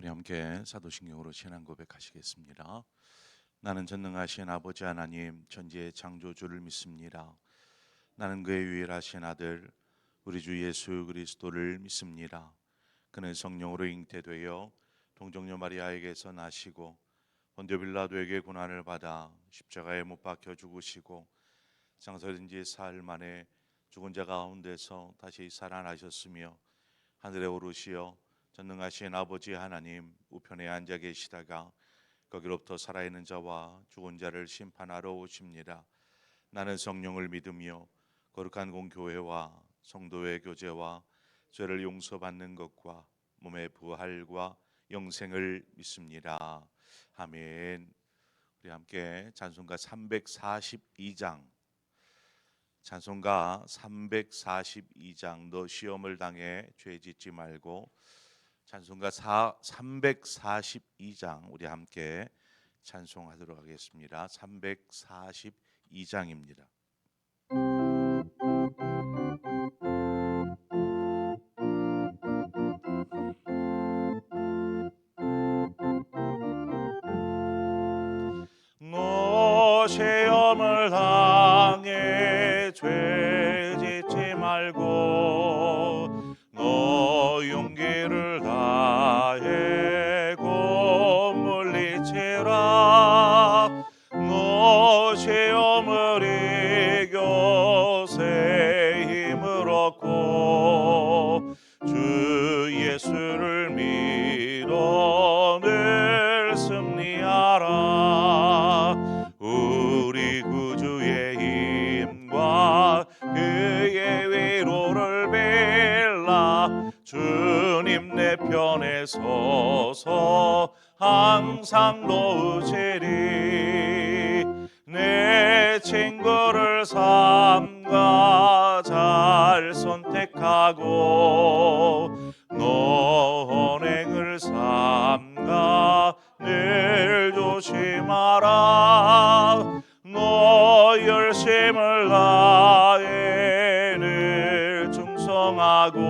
우리 함께 사도신경으로 신앙 고백하시겠습니다. 나는 전능하신 아버지 하나님 천지의 창조주를 믿습니다. 나는 그의 유일하신 아들 우리 주 예수 그리스도를 믿습니다. 그는 성령으로 잉태되어 동정녀 마리아에게서 나시고 본디오 빌라도에게 고난을 받아 십자가에 못 박혀 죽으시고 장사된 지 사흘 만에 죽은 자 가운데서 다시 살아나셨으며 하늘에 오르시어 전능하신 아버지 하나님 우편에 앉아 계시다가 거기로부터 살아있는 자와 죽은 자를 심판하러 오십니다. 나는 성령을 믿으며 거룩한 공교회와 성도의 교제와 죄를 용서받는 것과 몸의 부활과 영생을 믿습니다. 아멘. 우리 함께 찬송가 342장 찬송가 342장 너 시험을 당해 죄 짓지 말고 찬송가 342장 우리 함께 찬송하도록 하겠습니다. 342장입니다. 너 시험을 당해 죄 짓지 말고 너 용기를 다해 곧 물리치라. 너 시험을 이겨 새 힘을 얻고 주 예수를 믿어 늘 승리하라. 우리 구주의 힘과 그의 위로를 빌라. 주님 내 편에 서서 항상 도우시리. 내 친구를 삼가 잘 선택하고 너 언행을 삼가 늘 조심하라. 너 열심을 다해 늘 충성하고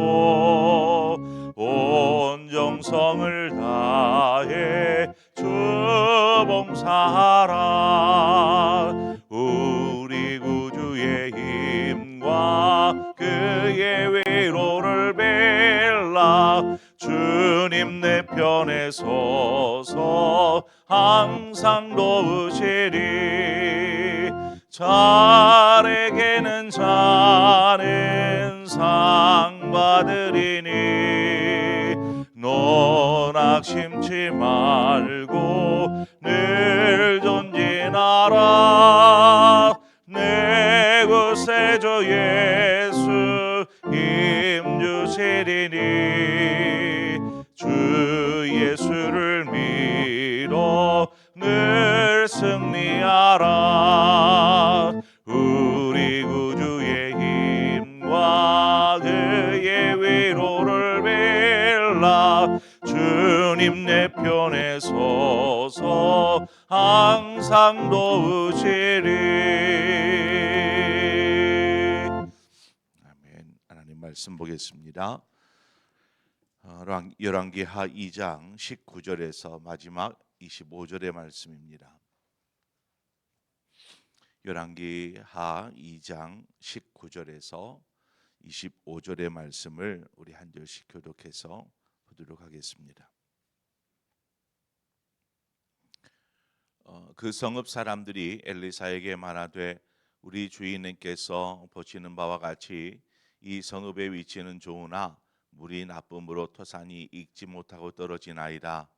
온 정성을 다해 주 봉사하라. 우리 구주의 힘과 그의 위로를 빌라. 주님 내 편에 서서 항상 도우시리. 잘에게는 자는 상 받으리니 너 낙심치 말고 늘 전진하라. 내 구세주 예수 힘 주시리니 주 예수를 믿어 늘 승리하라. 우리 구주의 힘과 그의 위로를 빌라. 주님 내 편에 서서 항상 도우시리. 아멘. 하나님 말씀 보겠습니다. 열왕기하 2장 19절에서 마지막 25절의 말씀입니다. 열왕기하 2장 19절에서 25절의 말씀을 우리 한 절씩 교독해서 보도록 하겠습니다. 그 성읍 사람들이 엘리사에게 말하되 우리 주인님께서 보시는 바와 같이 이 성읍의 위치는 좋으나 물이 나쁨으로 토산이 익지 못하고 떨어지나이다.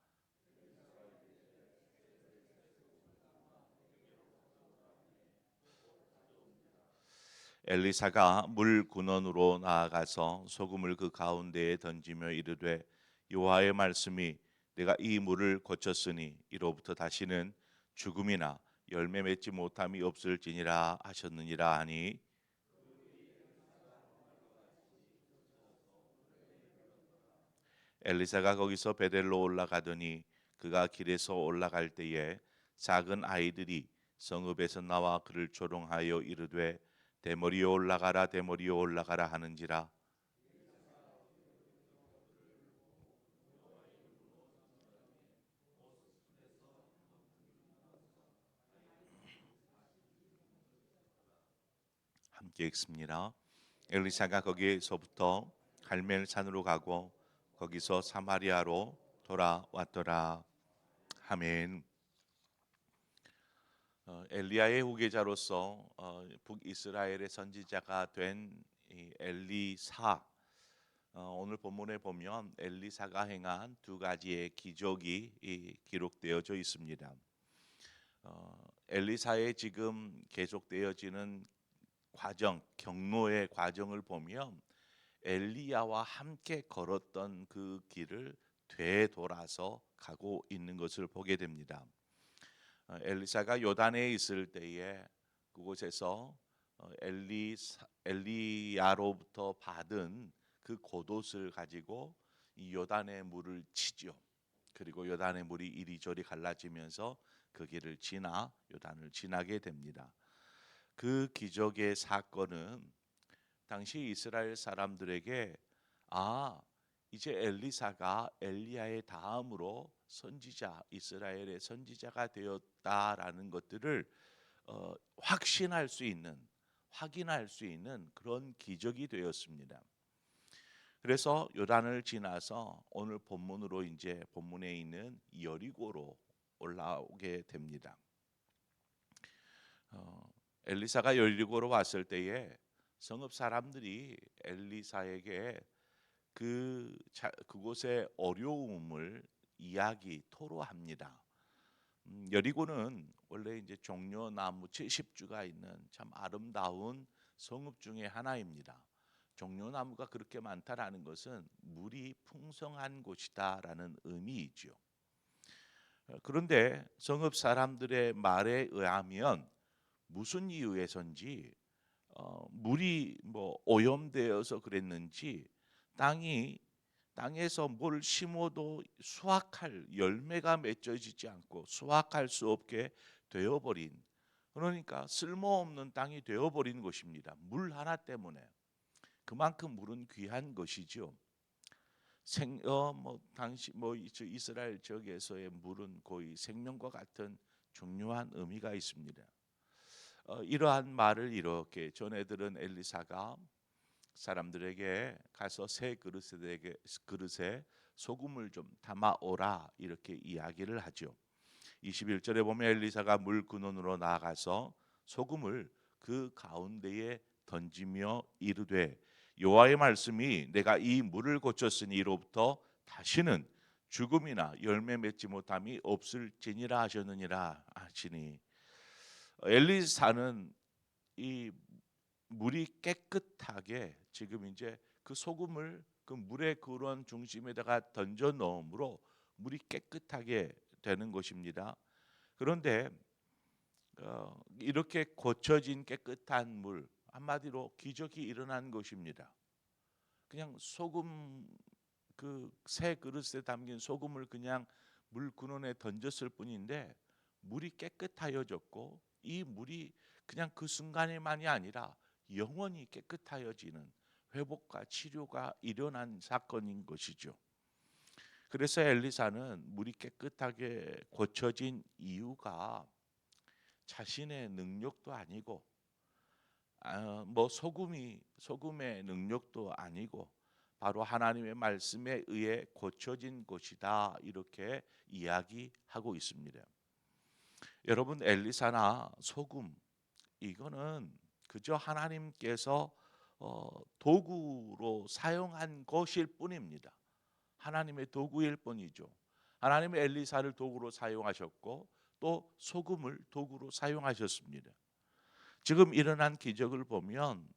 엘리사가 물 근원으로 나아가서 소금을 그 가운데에 던지며 이르되 여호와의 말씀이 내가 이 물을 고쳤으니 이로부터 다시는 죽음이나 열매 맺지 못함이 없을지니라 하셨느니라 하니 엘리사가 거기서 베델로 올라가더니 그가 길에서 올라갈 때에 작은 아이들이 성읍에서 나와 그를 조롱하여 이르되 대머리여 올라가라 대머리여 올라가라 하는지라. 함께 읽습니다. 엘리사가 거기에서부터 갈멜산으로 가고 거기서 사마리아로 돌아왔더라. 아멘. 엘리야의 후계자로서 북이스라엘의 선지자가 된 이 엘리사, 오늘 본문에 보면 엘리사가 행한 두 가지의 기적이 기록되어져 있습니다. 엘리사의 지금 계속되어지는 과정, 경로의 과정을 보면 엘리야와 함께 걸었던 그 길을 되돌아서 가고 있는 것을 보게 됩니다. 엘리사가 요단에 있을 때에 그곳에서 엘리야로부터 받은 그 겉옷을 가지고 이 요단의 물을 치죠. 그리고 요단의 물이 이리저리 갈라지면서 그 길을 지나 요단을 지나게 됩니다. 그 기적의 사건은 당시 이스라엘 사람들에게 이제 엘리사가 엘리야의 다음으로 선지자, 이스라엘의 선지자가 되었다라는 것들을 확신할 수 있는, 확인할 수 있는 그런 기적이 되었습니다. 그래서 요단을 지나서 오늘 본문으로 이제 본문에 있는 여리고로 올라오게 됩니다. 엘리사가 여리고로 왔을 때에 성읍 사람들이 엘리사에게 그곳의 어려움을 토로합니다. 여리고는 원래 이제 종려나무 70주가 있는 참 아름다운 성읍 중에 하나입니다. 종려나무가 그렇게 많다라는 것은 물이 풍성한 곳이다라는 의미이죠. 그런데 성읍 사람들의 말에 의하면 무슨 이유에선지 물이 오염되어서 그랬는지 땅에서 뭘 심어도 수확할 열매가 맺어지지 않고 수확할 수 없게 되어버린, 그러니까 쓸모없는 땅이 되어버린 것입니다. 물 하나 때문에. 그만큼 물은 귀한 것이죠. 당시 이스라엘 지역에서의 물은 거의 생명과 같은 중요한 의미가 있습니다. 이러한 말을 이렇게 전해들은 엘리사가 사람들에게 가서 새 그릇에 소금을 좀 담아오라 이렇게 이야기를 하죠. 21절에 보면 엘리사가 물 근원으로 나아가서 소금을 그 가운데에 던지며 이르되 여호와의 말씀이 내가 이 물을 고쳤으니 이로부터 다시는 죽음이나 열매 맺지 못함이 없을지니라 하셨느니라 하시니, 엘리사는 이 물이 깨끗하게 지금 이제 그 소금을 그 물의 그런 중심에다가 던져 넣음으로 물이 깨끗하게 되는 것입니다. 그런데 이렇게 고쳐진 깨끗한 물, 한마디로 기적이 일어난 것입니다. 그냥 소금, 그 새 그릇에 담긴 소금을 그냥 물 근원에 던졌을 뿐인데 물이 깨끗하여졌고, 이 물이 그냥 그 순간에만이 아니라 영원히 깨끗하여지는 회복과 치료가 일어난 사건인 것이죠. 그래서 엘리사는 물이 깨끗하게 고쳐진 이유가 자신의 능력도 아니고 소금의 능력도 아니고 바로 하나님의 말씀에 의해 고쳐진 것이다, 이렇게 이야기하고 있습니다. 여러분, 엘리사나 소금, 이거는 그저 하나님께서 도구로 사용한 것일 뿐입니다. 하나님의 도구일 뿐이죠. 하나님의 엘리사를 도구로 사용하셨고 또 소금을 도구로 사용하셨습니다. 지금 일어난 기적을 보면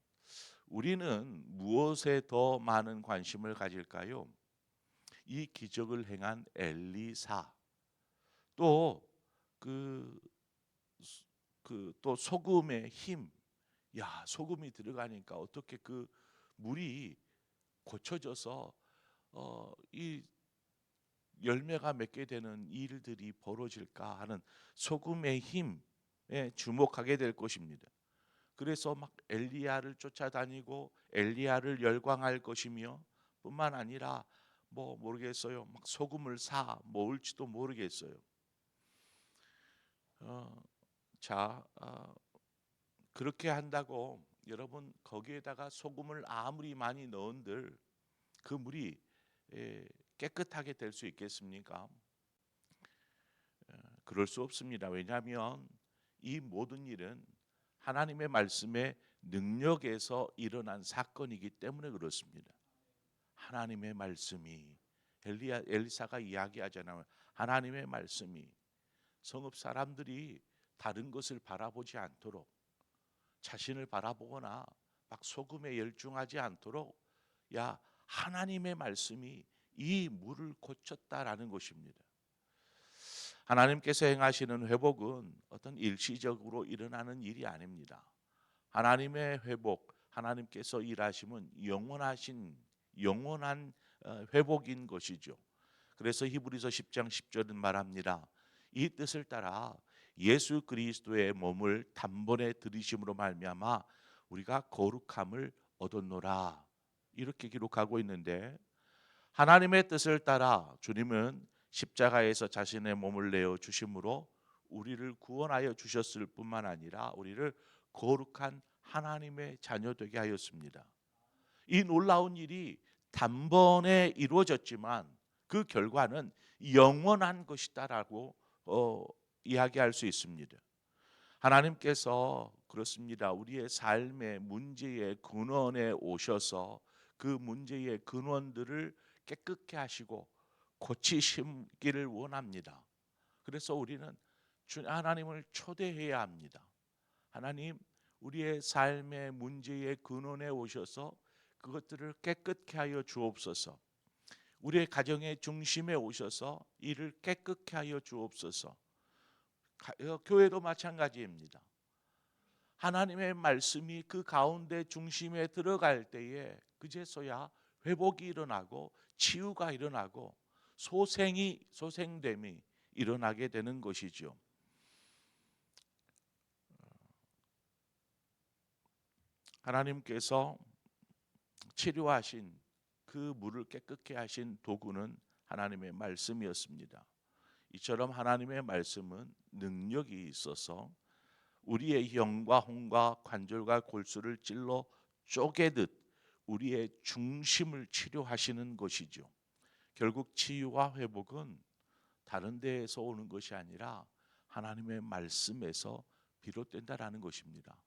우리는 무엇에 더 많은 관심을 가질까요? 이 기적을 행한 엘리사, 또 또 소금의 힘. 소금이 들어가니까 어떻게 그 물이 고쳐져서 이 열매가 맺게 되는 일들이 벌어질까 하는 소금의 힘에 주목하게 될 것입니다. 그래서 막 엘리야를 쫓아다니고 엘리야를 열광할 것이며, 뿐만 아니라 모르겠어요, 막 소금을 사 모을지도 모르겠어요. 그렇게 한다고 여러분 거기에다가 소금을 아무리 많이 넣은들 그 물이 깨끗하게 될 수 있겠습니까? 그럴 수 없습니다. 왜냐하면 이 모든 일은 하나님의 말씀의 능력에서 일어난 사건이기 때문에 그렇습니다. 하나님의 말씀이 엘리사가 이야기하잖아요. 하나님의 말씀이 성읍 사람들이 다른 것을 바라보지 않도록 자신을 바라보거나 막 소금에 열중하지 않도록 야 하나님의 말씀이 이 물을 고쳤다라는 것입니다. 하나님께서 행하시는 회복은 어떤 일시적으로 일어나는 일이 아닙니다. 하나님의 회복, 하나님께서 일하심은 영원한 회복인 것이죠. 그래서 히브리서 10장 10절은 말합니다. 이 뜻을 따라 예수 그리스도의 몸을 단번에 들이심으로 말미암아 우리가 거룩함을 얻었노라. 이렇게 기록하고 있는데 하나님의 뜻을 따라 주님은 십자가에서 자신의 몸을 내어 주심으로 우리를 구원하여 주셨을 뿐만 아니라 우리를 거룩한 하나님의 자녀 되게 하였습니다. 이 놀라운 일이 단번에 이루어졌지만 그 결과는 영원한 것이다라고 이야기할 수 있습니다. 하나님께서 그렇습니다. 우리의 삶의 문제의 근원에 오셔서 그 문제의 근원들을 깨끗게 하시고 고치시기를 원합니다. 그래서 우리는 하나님을 초대해야 합니다. 하나님, 우리의 삶의 문제의 근원에 오셔서 그것들을 깨끗게 하여 주옵소서. 우리의 가정의 중심에 오셔서 이를 깨끗게 하여 주옵소서. 교회도 마찬가지입니다. 하나님의 말씀이 그 가운데 중심에 들어갈 때에 그제서야 회복이 일어나고 치유가 일어나고 소생됨이 일어나게 되는 것이죠. 하나님께서 치료하신 그 물을 깨끗게 하신 도구는 하나님의 말씀이었습니다. 이처럼 하나님의 말씀은 능력이 있어서 우리의 영과 혼과 관절과 골수를 찔러 쪼개듯 우리의 중심을 치료하시는 것이죠. 결국 치유와 회복은 다른 데에서 오는 것이 아니라 하나님의 말씀에서 비롯된다라는 것입니다.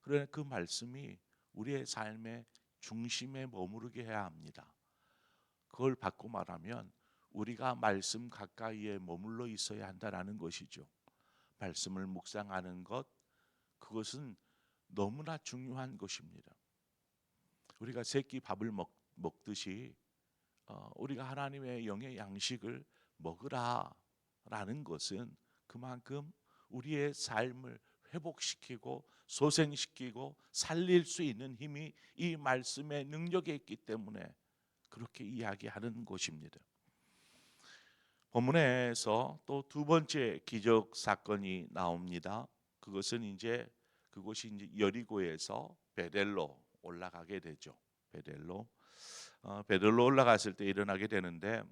그러나 그 말씀이 우리의 삶의 중심에 머무르게 해야 합니다. 그걸 바꿔 말하면 우리가 말씀 가까이에 머물러 있어야 한다라는 것이죠. 말씀을 묵상하는 것, 그것은 너무나 중요한 것입니다. 우리가 새끼 밥을 먹듯이 우리가 하나님의 영의 양식을 먹으라라는 것은 그만큼 우리의 삶을 회복시키고 소생시키고 살릴 수 있는 힘이 이 말씀의 능력에 있기 때문에 그렇게 이야기하는 것입니다. 본문에서 또 두 번째 기적 사건이 나옵니다. 그것이 이제 여리고에서 베델로 올라가게 되죠. 베델로 올라갔을 때 일어나게 되는데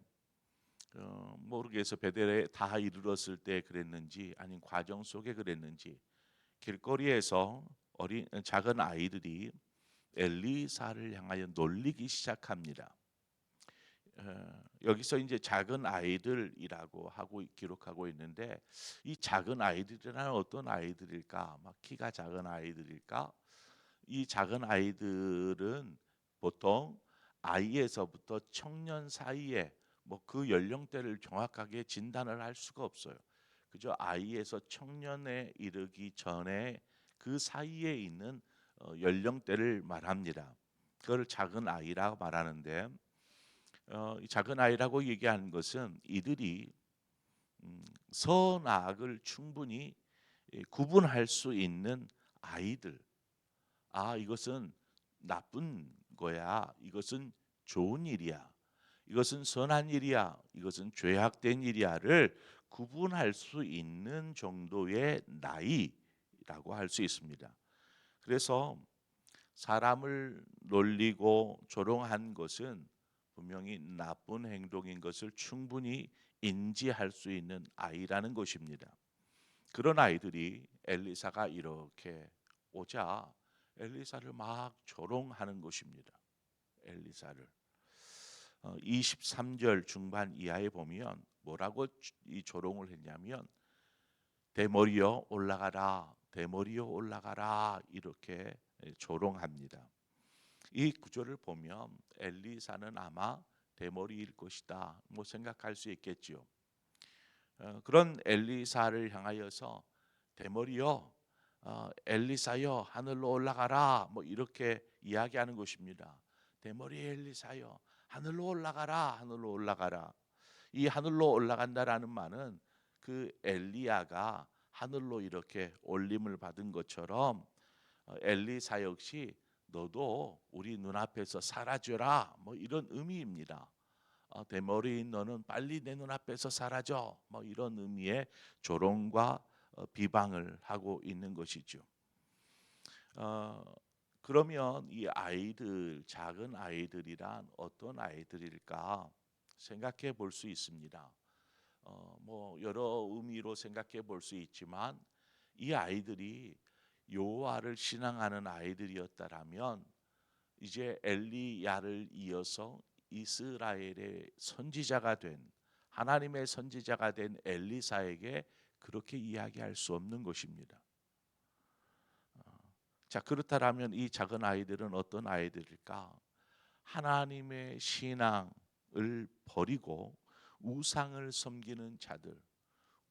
모르겠어 베델에 다 이르렀을 때 그랬는지 아닌 과정 속에 그랬는지 길거리에서 작은 아이들이 엘리사를 향하여 놀리기 시작합니다. 여기서 이제 작은 아이들이라고 하고 기록하고 있는데 이 작은 아이들이란 어떤 아이들일까? 막 키가 작은 아이들일까? 이 작은 아이들은 보통 아이에서부터 청년 사이에 뭐 그 연령대를 정확하게 진단을 할 수가 없어요. 그저 아이에서 청년에 이르기 전에 그 사이에 있는 연령대를 말합니다. 그걸 작은 아이라고 말하는데 이 작은 아이라고 얘기하는 것은 이들이 선악을 충분히 구분할 수 있는 아이들. 이것은 나쁜 거야. 이것은 좋은 일이야. 이것은 선한 일이야. 이것은 죄악된 일이야를 구분할 수 있는 정도의 나이라고 할 수 있습니다. 그래서 사람을 놀리고 조롱한 것은 분명히 나쁜 행동인 것을 충분히 인지할 수 있는 아이라는 것입니다. 그런 아이들이 엘리사가 이렇게 오자 엘리사를 막 조롱하는 것입니다. 엘리사를 23절 중반 이하에 보면 뭐라고 이 조롱을 했냐면 대머리여 올라가라, 대머리여 올라가라 이렇게 조롱합니다. 이 구절을 보면 엘리사는 아마 대머리일 것이다 뭐 생각할 수 있겠지요. 그런 엘리사를 향하여서 대머리여, 엘리사여 하늘로 올라가라 뭐 이렇게 이야기하는 것입니다. 대머리 엘리사여 하늘로 올라가라, 하늘로 올라가라. 이 하늘로 올라간다라는 말은 그 엘리야가 하늘로 이렇게 올림을 받은 것처럼 엘리사 역시 너도 우리 눈앞에서 사라져라 뭐 이런 의미입니다. 대머리인 너는 빨리 내 눈앞에서 사라져 뭐 이런 의미의 조롱과 비방을 하고 있는 것이죠. 그러면 이 아이들, 작은 아이들이란 어떤 아이들일까 생각해 볼 수 있습니다. 뭐 여러 의미로 생각해 볼 수 있지만 이 아이들이 여호와를 신앙하는 아이들이었다라면 이제 엘리야를 이어서 이스라엘의 선지자가 된, 하나님의 선지자가 된 엘리사에게 그렇게 이야기할 수 없는 것입니다. 자, 그렇다면 이 작은 아이들은 어떤 아이들일까? 하나님의 신앙을 버리고 우상을 섬기는 자들,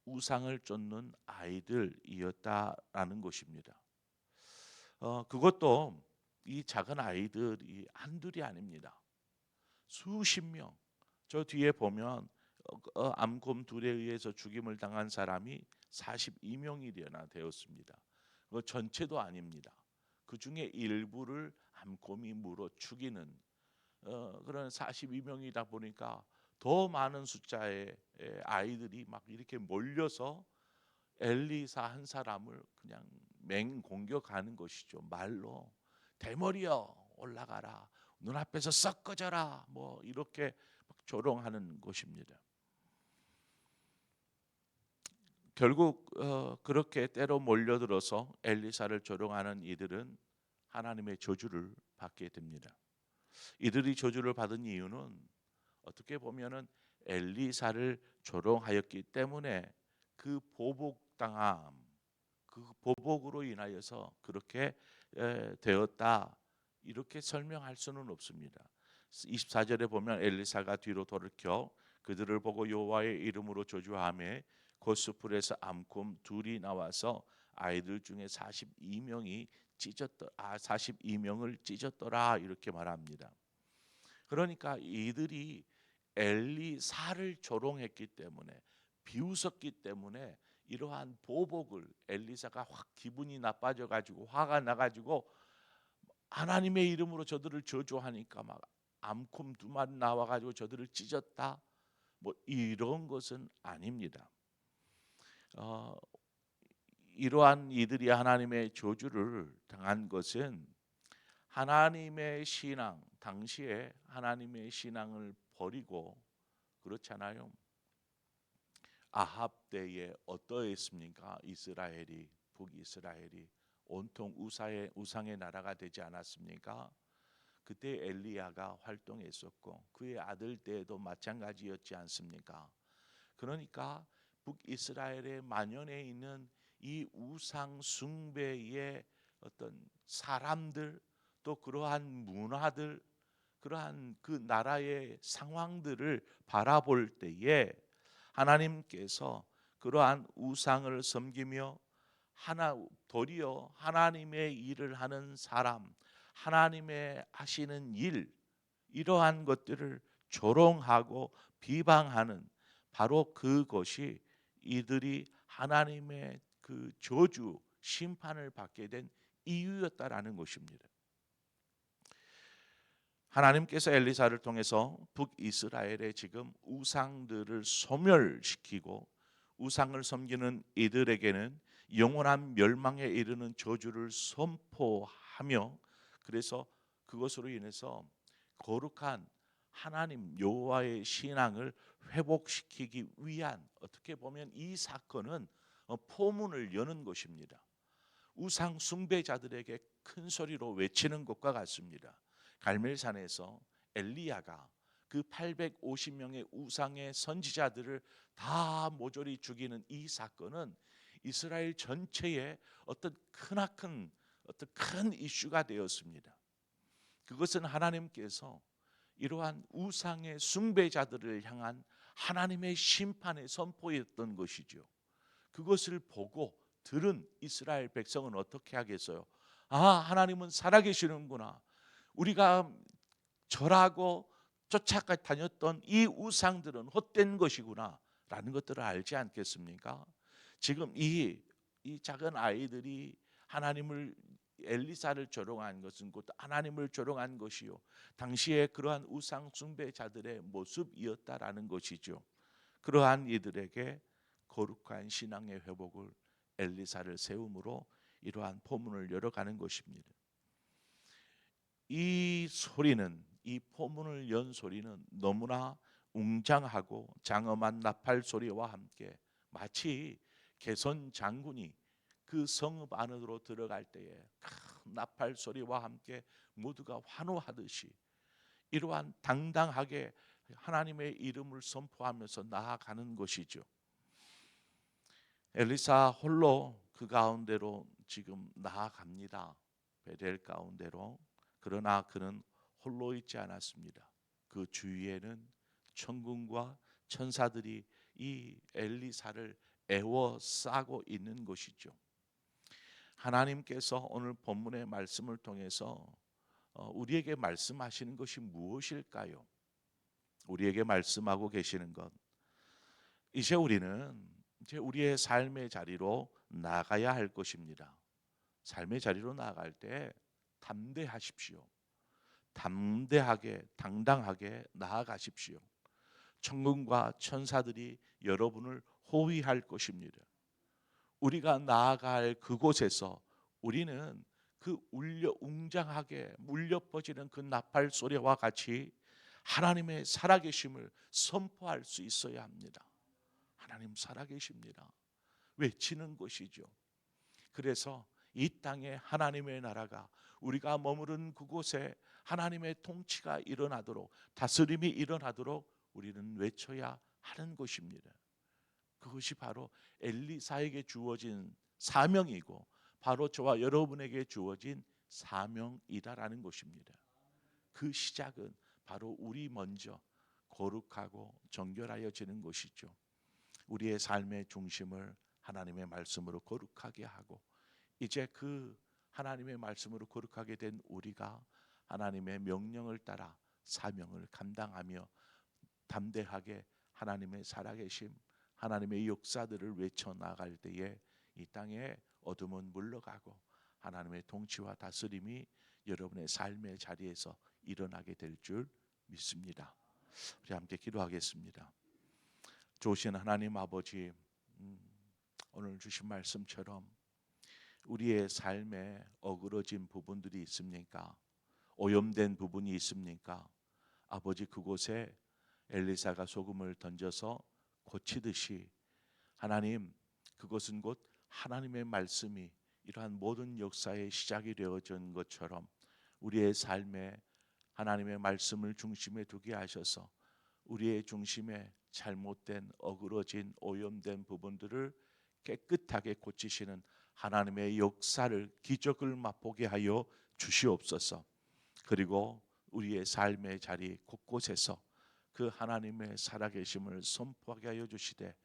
우상을 쫓는 아이들이었다라는 것입니다. 그것도 이 작은 아이들이 한둘이 아닙니다. 수십 명. 저 뒤에 보면 암곰 둘에 의해서 죽임을 당한 사람이 42명이나 되었습니다. 그 전체도 아닙니다. 그 중에 일부를 암곰이 물어 죽이는 그런 42명이다 보니까 더 많은 숫자의 아이들이 막 이렇게 몰려서 엘리사 한 사람을 그냥 맹공격하는 것이죠. 말로 대머리여 올라가라, 눈앞에서 썩 꺼져라 뭐 이렇게 조롱하는 것입니다. 결국 그렇게 때로 몰려들어서 엘리사를 조롱하는 이들은 하나님의 저주를 받게 됩니다. 이들이 저주를 받은 이유는 어떻게 보면은 엘리사를 조롱하였기 때문에 그 보복당함, 그 보복으로 인하여서 그렇게 되었다 이렇게 설명할 수는 없습니다. 24절에 보면 엘리사가 뒤로 돌이켜 그들을 보고 여호와의 이름으로 저주하며 그 숲풀에서 암곰 둘이 나와서 아이들 중에 42명을 찢었더라 이렇게 말합니다. 그러니까 이들이 엘리사를 조롱했기 때문에, 비웃었기 때문에 이러한 보복을, 엘리사가 확 기분이 나빠져 가지고 화가 나 가지고 하나님의 이름으로 저들을 저주하니까 막 암곰 두 마리 나와 가지고 저들을 찢었다 뭐 이런 것은 아닙니다. 이러한 이들이 하나님의 저주를 당한 것은 하나님의 신앙, 당시에 하나님의 신앙을 버리고, 그렇잖아요. 아합 때에 어떠했습니까? 이스라엘이, 북이스라엘이 온통 우상의 나라가 되지 않았습니까? 그때 엘리야가 활동했었고 그의 아들 때에도 마찬가지였지 않습니까? 그러니까 북이스라엘에 만연해 있는 이 우상 숭배의 어떤 사람들, 또 그러한 문화들, 그러한 그 나라의 상황들을 바라볼 때에 하나님께서 그러한 우상을 섬기며 도리어 하나님의 일을 하는 사람, 하나님의 하시는 일, 이러한 것들을 조롱하고 비방하는 바로 그것이 이들이 하나님의 그 저주, 심판을 받게 된 이유였다라는 것입니다. 하나님께서 엘리사를 통해서 북이스라엘의 지금 우상들을 소멸시키고 우상을 섬기는 이들에게는 영원한 멸망에 이르는 저주를 선포하며, 그래서 그것으로 인해서 거룩한 하나님 여호와의 신앙을 회복시키기 위한, 어떻게 보면 이 사건은 포문을 여는 것입니다. 우상 숭배자들에게 큰 소리로 외치는 것과 같습니다. 갈멜산에서 엘리야가 그 850명의 우상의 선지자들을 다 모조리 죽이는 이 사건은 이스라엘 전체에 어떤 크나큰 어떤 큰 이슈가 되었습니다. 그것은 하나님께서 이러한 우상의 숭배자들을 향한 하나님의 심판의 선포였던 것이죠. 그것을 보고 들은 이스라엘 백성은 어떻게 하겠어요? 아, 하나님은 살아계시는구나. 우리가 절하고 쫓아다녔던 이 우상들은 헛된 것이구나 라는 것들을 알지 않겠습니까? 지금 이 작은 아이들이 하나님을 엘리사를 조롱한 것은 곧 하나님을 조롱한 것이요, 당시에 그러한 우상 숭배자들의 모습이었다라는 것이죠. 그러한 이들에게 거룩한 신앙의 회복을 엘리사를 세움으로 이러한 포문을 열어가는 것입니다. 이 소리는, 이 포문을 연 소리는 너무나 웅장하고 장엄한 나팔 소리와 함께 마치 개선 장군이 그 성읍 안으로 들어갈 때에 큰 나팔 소리와 함께 모두가 환호하듯이 이러한 당당하게 하나님의 이름을 선포하면서 나아가는 것이죠. 엘리사 홀로 그 가운데로 지금 나아갑니다. 베델 가운데로. 그러나 그는 홀로 있지 않았습니다. 그 주위에는 천군과 천사들이 이 엘리사를 애워싸고 있는 것이죠. 하나님께서 오늘 본문의 말씀을 통해서 우리에게 말씀하시는 것이 무엇일까요? 우리에게 말씀하고 계시는 것, 이제 우리의 삶의 자리로 나가야 할 것입니다. 삶의 자리로 나아갈 때 담대하십시오. 담대하게 당당하게 나아가십시오. 천군과 천사들이 여러분을 호위할 것입니다. 우리가 나아갈 그곳에서 우리는 그 웅장하게 울려 퍼지는 그 나팔 소리와 같이 하나님의 살아계심을 선포할 수 있어야 합니다. 하나님 살아계십니다. 외치는 것이죠. 그래서 이 땅에 하나님의 나라가, 우리가 머무른 그곳에 하나님의 통치가 일어나도록, 다스림이 일어나도록 우리는 외쳐야 하는 것입니다. 그것이 바로 엘리사에게 주어진 사명이고 바로 저와 여러분에게 주어진 사명이다라는 것입니다. 그 시작은 바로 우리 먼저 거룩하고 정결하여지는 것이죠. 우리의 삶의 중심을 하나님의 말씀으로 거룩하게 하고, 이제 그 하나님의 말씀으로 거룩하게 된 우리가 하나님의 명령을 따라 사명을 감당하며 담대하게 하나님의 살아계심, 하나님의 역사들을 외쳐 나갈 때에 이 땅에 어둠은 물러가고 하나님의 통치와 다스림이 여러분의 삶의 자리에서 일어나게 될 줄 믿습니다. 우리 함께 기도하겠습니다. 좋으신 하나님 아버지, 오늘 주신 말씀처럼 우리의 삶에 어그러진 부분들이 있습니까? 오염된 부분이 있습니까? 아버지, 그곳에 엘리사가 소금을 던져서 고치듯이 하나님, 그것은 곧 하나님의 말씀이 이러한 모든 역사의 시작이 되어진 것처럼 우리의 삶에 하나님의 말씀을 중심에 두게 하셔서 우리의 중심에 잘못된, 어그러진, 오염된 부분들을 깨끗하게 고치시는 하나님의 역사를, 기적을 맛보게 하여 주시옵소서. 그리고 우리의 삶의 자리 곳곳에서 그 하나님의 살아계심을 선포하게 하여 주시되,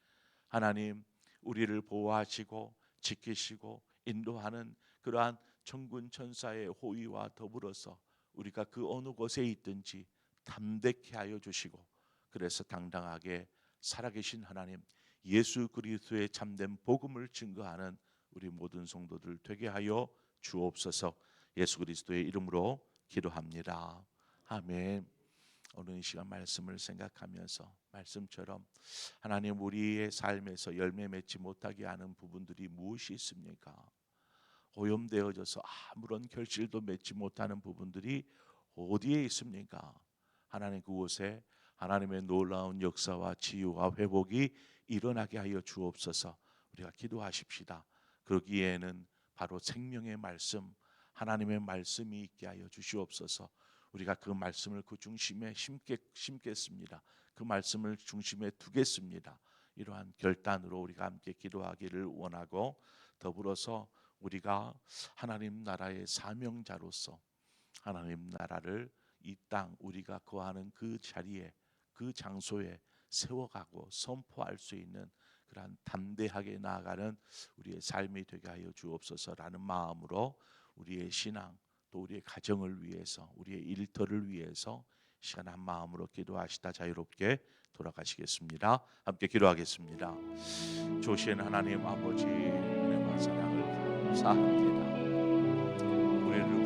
하나님, 우리를 보호하시고 지키시고 인도하는 그러한 천군 천사의 호위와 더불어서 우리가 그 어느 곳에 있든지 담대케 하여 주시고, 그래서 당당하게 살아계신 하나님 예수 그리스도의 참된 복음을 증거하는 우리 모든 성도들 되게 하여 주옵소서. 예수 그리스도의 이름으로 기도합니다. 아멘. 오늘 이 시간 말씀을 생각하면서 말씀처럼 하나님, 우리의 삶에서 열매 맺지 못하게 하는 부분들이 무엇이 있습니까? 오염되어져서 아무런 결실도 맺지 못하는 부분들이 어디에 있습니까? 하나님, 그곳에 하나님의 놀라운 역사와 치유와 회복이 일어나게 하여 주옵소서. 우리가 기도하십시다. 그러기에는 바로 생명의 말씀, 하나님의 말씀이 있게 하여 주시옵소서. 우리가 그 말씀을 그 중심에 심겠습니다. 그 말씀을 중심에 두겠습니다. 이러한 결단으로 우리가 함께 기도하기를 원하고, 더불어서 우리가 하나님 나라의 사명자로서 하나님 나라를 이 땅 우리가 거하는 그 자리에, 그 장소에 세워가고 선포할 수 있는 그러한 담대하게 나아가는 우리의 삶이 되게 하여 주옵소서라는 마음으로 우리의 신앙, 또 우리의 가정을 위해서, 우리의 일터를 위해서 시간 한 마음으로 기도하시다 자유롭게 돌아가시겠습니다. 함께 기도하겠습니다. 조신 하나님 아버지, 은혜와 사랑을 감사합니다. 우리를